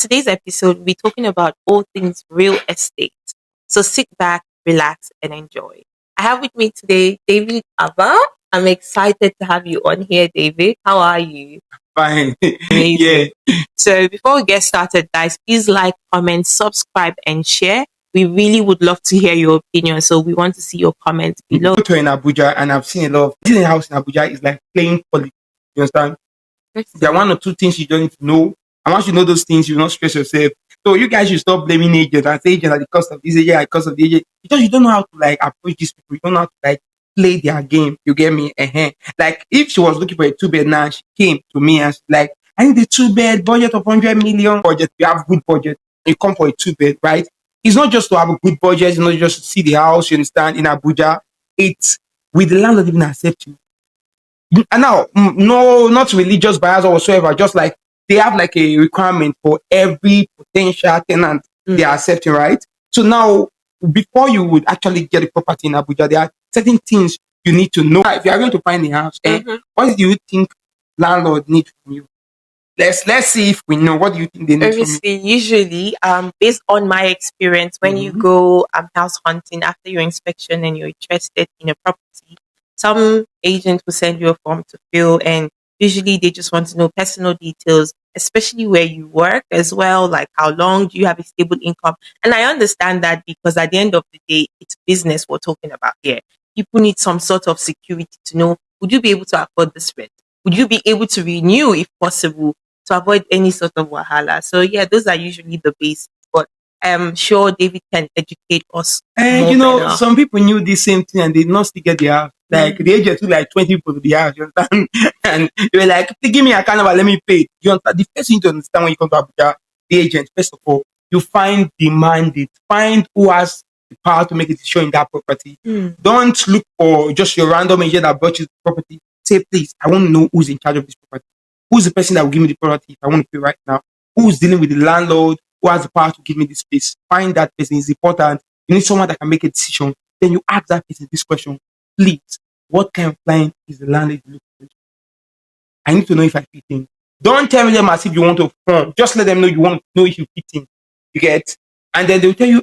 today's episode, we'll be talking about all things real estate. So sit back, relax, and enjoy. I have with me today David Abba. I'm excited to have you on here, David. How are you? Fine. Yeah. Amazing. So before we get started, guys, please like, comment, subscribe, and share. We really would love to hear your opinion. So we want to see your comments below. Put her in Abuja, and I've seen a lot of this in a house in Abuja is like playing politics. You understand? There are one or two things you don't need to know. And once you know those things, you will not stress yourself. So you guys should stop blaming agents and say agent at the cost of this agent, at the cost of the agent. Because you don't know how to like approach these people. You don't know how to like play their game. You get me? Like if she was looking for a two-bed now, she came to me and she's like, I need a two-bed budget of 100 million budget. You have good budget. You come for a two-bed, right? It's not just to have a good budget. It's not just to see the house, you understand, in Abuja. It's with the landlord even accept you. And now, no, not religious bias or whatsoever. Just like they have like a requirement for every potential tenant they are accepting, right? So now, before you would actually get a property in Abuja, there are certain things you need to know. If you are going to find a house, what do you think landlord need from you? Let's see if we know. What do you think they need from you? Obviously, usually, based on my experience, when you go house hunting after your inspection and you're interested in a property, some agent will send you a form to fill, and usually they just want to know personal details, especially where you work as well, like how long do you have a stable income. And I understand that because at the end of the day, it's business we're talking about here. People need some sort of security to know, would you be able to afford this rent? Would you be able to renew if possible to avoid any sort of wahala? So yeah, those are usually the basics. But I'm sure David can educate us And more you know, better. some people knew the same thing and they did not still get the house. Like the agent took like 20 people to the house, you understand? And they were like, give me a carnival, let me pay. You understand? The first thing you need to understand when you come to Abuja, the agent, first of all, you find the mandate, find who has the power to make a decision in that property. Don't look for just your random agent that brought you the property. Say, please, I want to know who's in charge of this property. Who's the person that will give me the property if I want to pay right now? Who's dealing with the landlord? Who has the power to give me this space? Find that person. It's important. You need someone that can make a decision. Then you ask that person this question. Please, what kind of client is the landlord looking for? I need to know if I fit in. Don't tell them as if you want to form. Just let them know you want to know if you fit in. You get? And then they'll tell you,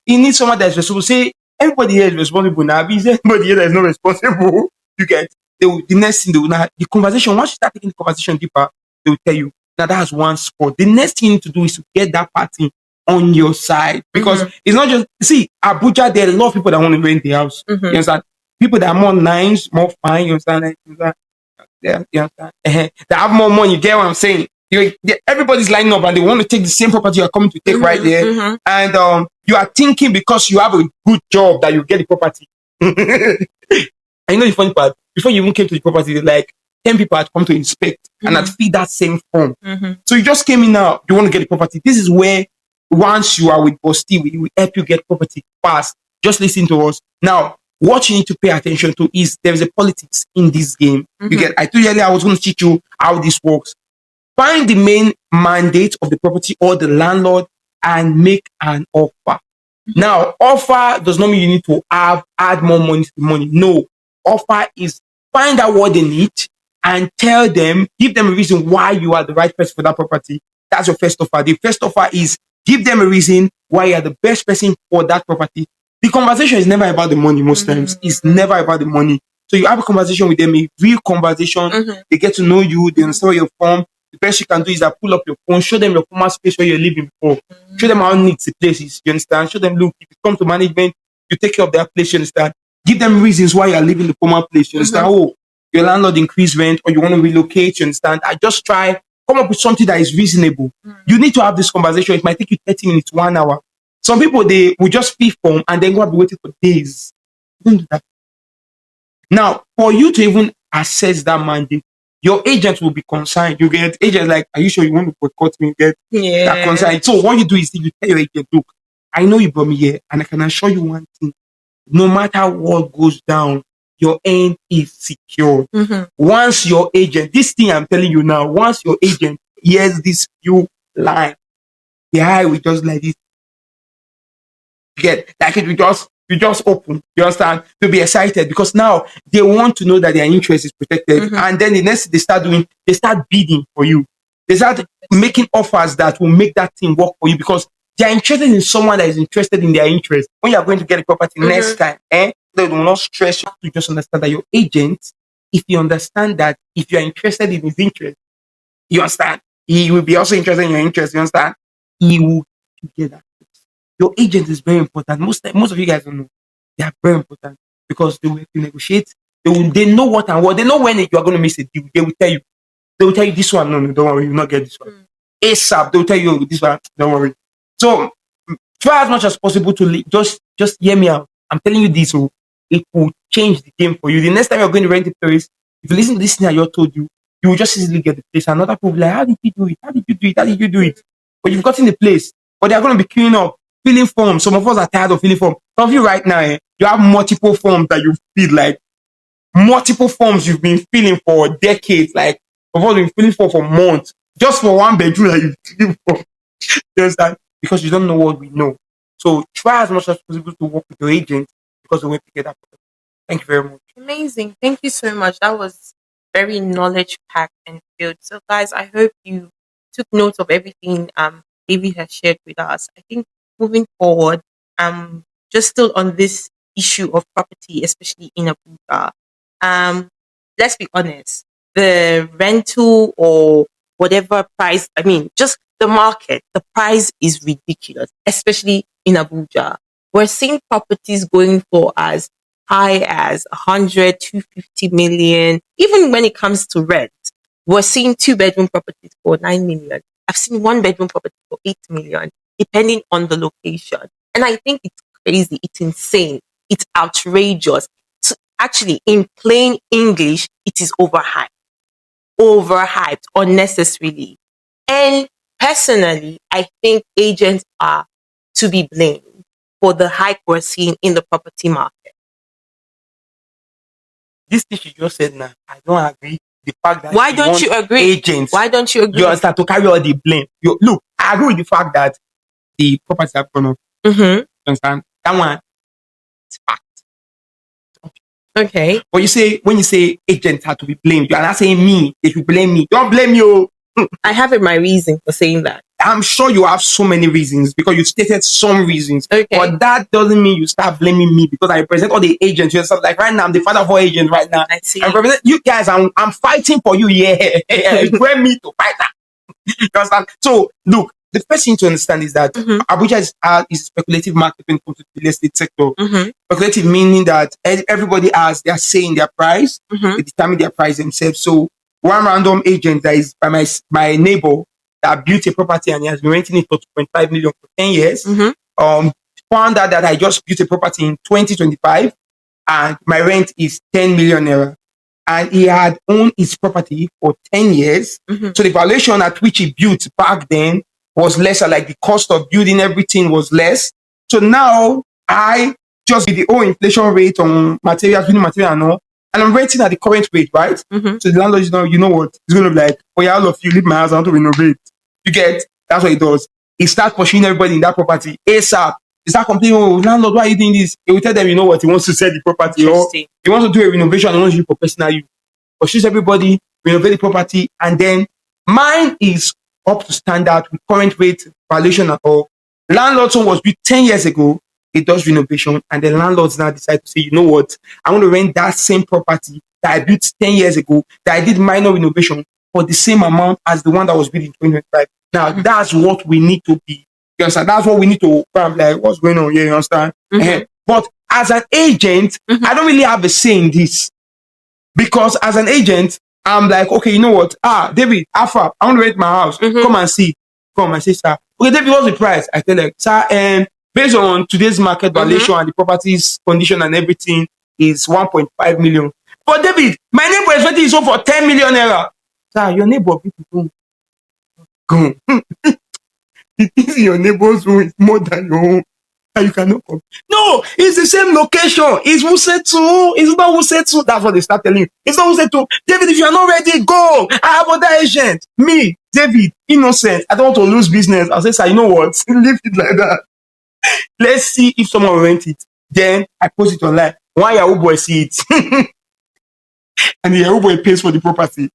you need someone that's responsible. Say, everybody here is responsible now. Is there anybody here that is not responsible? You get? The next thing they will now, the conversation, once you start taking the conversation deeper, they will tell you, now that's one spot. The next thing you need to do is to get that party on your side. Because it's not just, see, Abuja, there are a lot of people that want to rent the house. You understand? People that are more nice, more fine, you understand? Yeah, you understand? They have more money, you get what I'm saying? Everybody's lining up and they want to take the same property you're coming to take right there. And you are thinking because you have a good job that you get the property. I know the funny part, before you even came to the property, like 10 people had come to inspect and had filled that same form. So you just came in now, you want to get the property. This is where, once you are with Bosti, we will help you get property fast. Just listen to us. Now, what you need to pay attention to is there is a politics in this game. You get, I told you earlier, I was going to teach you how this works. Find the main mandate of the property or the landlord and make an offer. Now, offer does not mean you need to add more money to the money. No. Offer is find out what they need and tell them, give them a reason why you are the right person for that property. That's your first offer. The first offer is give them a reason why you are the best person for that property. The conversation is never about the money most times. It's never about the money. So you have a conversation with them, a real conversation. They get to know you. They understand where you're from. The best you can do is that pull up your phone, show them your former space where you're living before. Show them how neat the place is. You understand? Show them, look, if you come to management, you take care of their place. You understand? Give them reasons why you're leaving the former place. You understand? Oh, your landlord increased rent or you want to relocate. You understand? I just try, come up with something that is reasonable. You need to have this conversation. It might take you 30 minutes, 1 hour. Some people, they will just fill form and then go and be waiting for days. Don't do that. Now, for you to even assess that mandate, your agent will be concerned. You get agent like, are you sure you want to boycott me? You get that concerned. So what you do is you tell your agent, look, I know you brought me here and I can assure you one thing. No matter what goes down, your end is secure. Once your agent, this thing I'm telling you now, once your agent hears this few line, the eye will just like this. Get like it will just open. You understand? To be excited because now they want to know that their interest is protected. And then the next they start bidding for you. They start making offers that will make that thing work for you because they are interested in someone that is interested in their interest. When you are going to get a property next time, they will not stress you to just understand that your agent, if you understand that if you are interested in his interest, you understand, he will be also interested in your interest, you understand? He will together. Your agent is very important. Most of you guys don't know. They are very important because they will help you negotiate. They know what and what. They know when you are going to miss a deal. They will tell you. They will tell you this one. No, no, don't worry. You will not get this one. ASAP. They will tell you this one. Don't worry. So try as much as possible to just hear me out. I'm telling you this. So it will change the game for you. The next time you're going to rent a place, if you listen to this thing I just told you, you will just easily get the place. Another people will be like, how did you do it? How did you do it? How did you do it? But you've gotten the place. But they are going to be queuing up, filling forms. Some of us are tired of filling forms. Some of you right now, you have multiple forms that you fill, like multiple forms you've been filling for decades. Like, of all you've been filling for months, just for one bedroom that you've filling for. You understand? Because you don't know what we know. So try as much as possible to work with your agent because we will get that. Thank you very much. Amazing. Thank you so much. That was very knowledge packed and filled. So guys, I hope you took note of everything David has shared with us. I think moving forward, just still on this issue of property, especially in Abuja, let's be honest, the rental or whatever price, I mean, just the market, the price is ridiculous, especially in Abuja. We're seeing properties going for as high as 100, 250 million. Even when it comes to rent, we're seeing two-bedroom properties for 9 million. I've seen one-bedroom property for 8 million, depending on the location. And I think it's crazy. It's insane. It's outrageous. So actually, in plain English, it is overhyped unnecessarily. And personally, I think agents are to be blamed for the hype we're seeing in the property market. This thing you just said now, I don't agree. The fact that Why don't you agree? Agents, Why don't you agree? you understand, to carry all the blame. Look, I agree with the fact that the properties have gone up. Mm-hmm. You understand? That one is fact. Okay. But when you say agents have to be blamed, you are not saying me, they should blame me. Don't blame you. I have my reason for saying that. I'm sure you have so many reasons because you stated some reasons. Okay. But that doesn't mean you start blaming me because I represent all the agents. You're like right now, I'm the father of all agents right now. I see. I represent you guys. I'm fighting for you. Yeah. Bring me to fight that. You understand? So look, the first thing to understand is that Abuja is a speculative market when it comes to the real estate sector. Speculative meaning that everybody has their say in their price. They determine their price themselves. So one random agent that is by my neighbor that built a property and he has been renting it for 2.5 million for 10 years. Found out that I just built a property in 2025 and my rent is 10 million naira. And he had owned his property for 10 years. So the valuation at which he built back then was lesser, like the cost of building everything was less. So now I just with the old inflation rate on materials, building material and all, and I'm renting at the current rate, right? So the landlord is now, you know what? He's going to be like, oh yeah, all of you leave my house, I want to renovate. You get? That's what he does. He starts pursuing everybody in that property ASAP. They start complaining, oh, landlord, why are you doing this? He will tell them, you know what? He wants to sell the property or he wants to do a renovation. He wants to do for personal use. Pursues everybody, renovate the property, and then mine is up to standard with current rate, valuation and all. Landlord's one was built 10 years ago. It does renovation, and the landlords now decide to say, you know what? I want to rent that same property that I built 10 years ago, that I did minor renovation for the same amount as the one that was built in 2025. Now, that's what we need to be. You understand? That's what we need to like, what's going on here? You understand? But as an agent, I don't really have a say in this. Because as an agent, I'm like, okay, you know what? David, Alpha, I want to rent my house. Come and see. Come and say, sir. Okay, David, what's the price? I tell like, sir, based on today's market valuation and the property's condition and everything is 1.5 million. But David, my neighbor is renting his home for 10 million naira. Sir, your neighbor, people go. The things in your neighbor's home is more than your own. And you cannot come. No, it's the same location. It's Wusetu. It's not Wusetu. That's what they start telling you. It's not Wusetu. David, if you are not ready, go. I have other agent. Me, David, innocent. I don't want to lose business. I'll say, sir, you know what? Leave it like that. Let's see if someone will rent it. Then I post it online. One Yahoo boy see it. And the Yahoo boy pays for the property.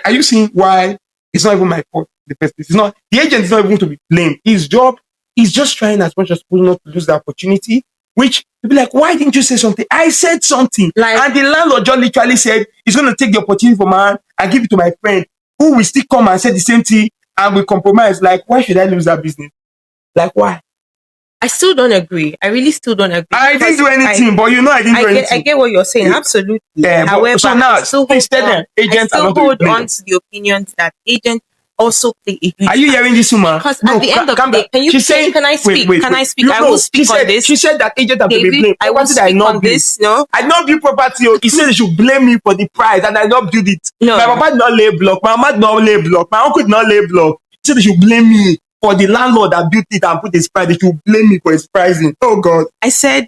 Are you seeing why it's not even my fault? the first place. It's not the agent is not even to be blamed. His job is just trying as much as possible not to lose the opportunity. Which you'll be like, why didn't you say something? I said something. Like- and the landlord just literally said he's gonna take the opportunity from my hand and give it to my friend who will still come and say the same thing and will compromise. Like, why should I lose that business? Like, why? I still don't agree. I really still don't agree. I didn't Because do anything, but you know I didn't do I anything. get what you're saying. Absolutely. Yeah, but- However, so now, I still please hold tell them, on. agents I are still not to be hold blamed. on to the opinions that agents also play a huge Are you hearing this woman? Because at the end of the day, can I speak? Can I speak? I will speak on this. She said that agents have to be David, blamed. I will Property that speak not on built. this. No, I did not build property. He said they should blame me for the price and I not build it. No. My papa did not lay block. My mama did not lay block. My uncle did not lay block. He said they should blame me for the landlord that built it and put his price. They should blame me for his pricing. Oh God. I said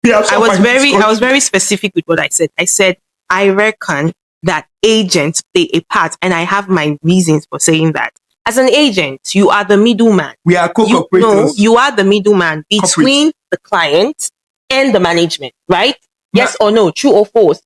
I was very specific with what I said. I said I reckon that agents play a part, and I have my reasons for saying that. As an agent, you are the middleman. We are co-operators. No, you are the middleman between the client and the management, right? Yes or no? True or false?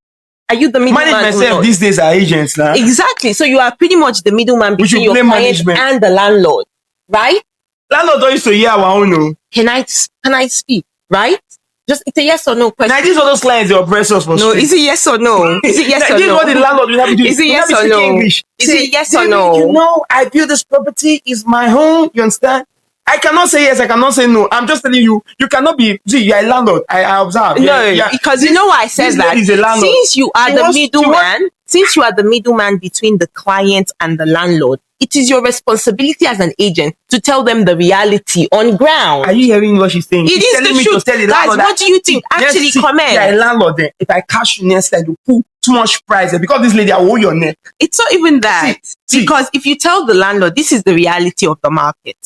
Are you the middleman? Management these days are agents now. Exactly. So you are pretty much the middleman between your client management and the landlord, right? Landlord don't used to hear our own. No. Can I speak? Right? Just it's a yes or no question. Now these are those clients the oppressors for No, street. is it yes or no? Is it yes or this no? is what the landlord will have to do. Is it yes or no? English. Is it yes or David, no? You know, I feel this property is my home. You understand? I cannot say yes, I cannot say no. I'm just telling you, you cannot be. See, you're a landlord. I observe. No, because you know why I said that. Since you are the middleman, since you are the middleman between the client and the landlord, it is your responsibility as an agent to tell them the reality on ground. Are you hearing what she's saying? It is the truth. Guys, what do you think? Actually, comment. You're a landlord then. If I cash you next time, you put too much price because this lady, I will hold your neck. It's not even that. Because if you tell the landlord, this is the reality of the market,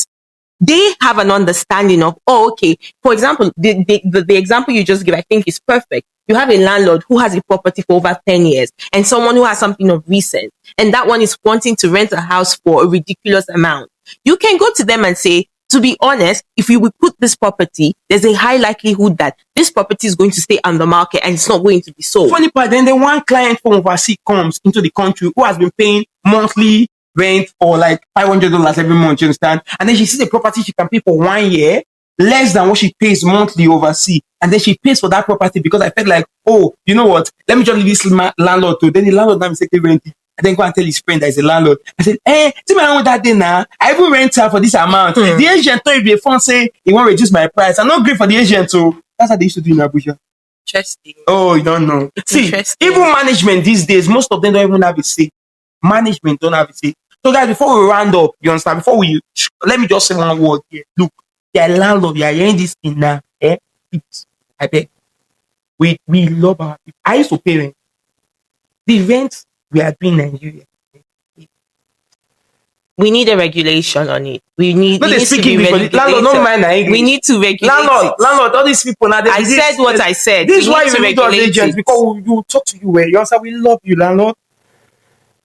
they have an understanding of, oh, okay. For example, the example you just gave, I think is perfect. You have a landlord who has a property for over 10 years and someone who has something of recent, and that one is wanting to rent a house for a ridiculous amount. You can go to them and say, to be honest, if you would put this property, there's a high likelihood that this property is going to stay on the market and it's not going to be sold. Funny part, then the one client from overseas comes into the country who has been paying monthly rent for like $500 every month, you understand? And then she sees a property she can pay for 1 year, less than what she pays monthly overseas. And then she pays for that property because I felt like, oh, you know what? Let me just leave this landlord to. Then the landlord now mistakenly rent it. And then go and tell his friend that is a landlord. I said, see my own that day now. I even rent her for this amount. The agent told me phone say he won't reduce my price. I'm not great for the agent, so that's how they used to do in Abuja. Interesting. Oh, you don't know. See, even management these days, most of them don't even have a say. Management don't have a say. So guys, before we round up, you understand? Let me just say one word here. Look, you're a landlord, you're hearing this thing now. I beg. We love our people. I used to pay rent. The rent we are doing in Nigeria. We need a regulation on it. We need to be regulated. Landlord, don't mind English. We need to regulate landlord, all these people now. I said what I said. This is why you need us agents, because we will talk to you well. You answer, we love you, landlord.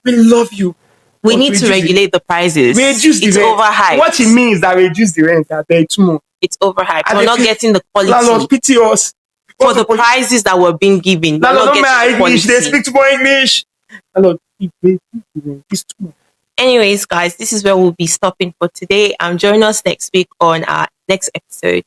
We love you. We need to regulate the prices. Reduce the rent. Overhyped. What it means that reduce the rent. I beg too much. It's overhyped. We're not getting the quality. Landlord, pity us. For the prices that were being given. Landlord, don't mind English. They speak to more English. Landlord, it's too much. Anyways, guys, this is where we'll be stopping for today. Join us next week on our next episode.